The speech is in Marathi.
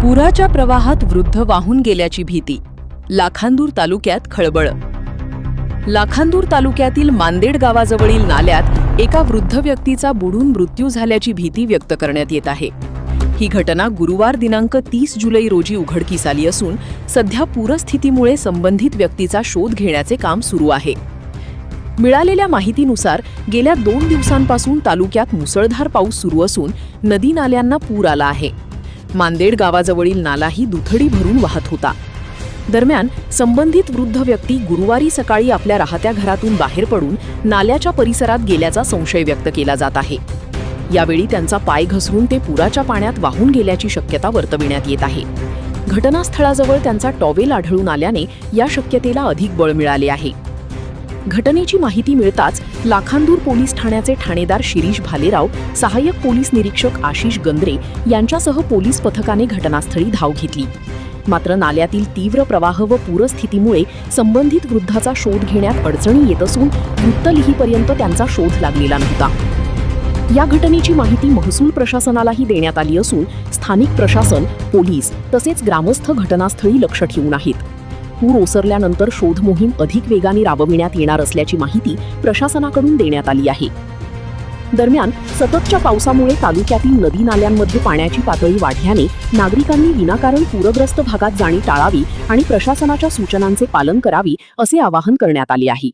पुराच्या प्रवाहात वृद्ध वाहून गेल्याची भीती. लाखांदूर तालुक्यात खळबळ. लाखांदूर तालुक्यातील मांदेड गावाजवळील नाल्यात एका वृद्ध व्यक्तीचा बुडून मृत्यू झाल्याची भीती व्यक्त करण्यात येत आहे. ही घटना गुरुवार दिनांक 30 जुलै रोजी उघडकीस आली असून सध्या पूरस्थितीमुळे संबंधित व्यक्तीचा शोध घेण्याचे काम सुरू आहे. मिळालेल्या माहितीनुसार गेल्या 2 दिवसांपासून तालुक्यात मुसळधार पाऊस सुरू असून नदी नाल्यांना पूर आला आहे. मांदेड गावाजवळील नालाही दुथडी भरून वाहत होता. दरम्यान संबंधित वृद्ध व्यक्ती गुरुवारी सकाळी आपल्या राहत्या घरातून बाहेर पडून नाल्याच्या परिसरात गेल्याचा संशय व्यक्त केला जात आहे. यावेळी त्यांचा पाय घसरून ते पुराच्या पाण्यात वाहून गेल्याची शक्यता वर्तविण्यात येत आहे. घटनास्थळाजवळ त्यांचा टॉवेल आढळून आल्याने या शक्यतेला अधिक बळ मिळाले आहे. घटनेची माहिती मिळताच लाखांदूर पोलीस ठाण्याचे ठाणेदार शिरीष भालेराव, सहाय्यक पोलीस निरीक्षक आशिष गंद्रे यांच्यासह पोलीस पथकाने घटनास्थळी धाव घेतली. मात्र नाल्यातील तीव्र प्रवाह व पूरस्थितीमुळे संबंधित वृद्धाचा शोध घेण्यात अडचणी येत असून मृतलिहीपर्यंत त्यांचा शोध लागलेला नव्हता. या घटनेची माहिती महसूल प्रशासनालाही देण्यात आली असून स्थानिक प्रशासन, पोलीस तसेच ग्रामस्थ घटनास्थळी लक्ष ठेवून आहेत. पूर ओसरल्यानंतर शोध मोहीम अधिक वेगाने राबविण्यात येणार असल्याची माहिती प्रशासनाकडून देण्यात आली आहे. दरम्यान सततच्या पावसामुळे तालुक्यातील नदी नाल्यांमध्ये पाण्याची पातळी वाढल्याने नागरिकांनी विनाकारण पूरग्रस्त भागात जाणे टाळावी आणि प्रशासनाच्या सूचनांचे पालन करावे असे आवाहन करण्यात आले आहे.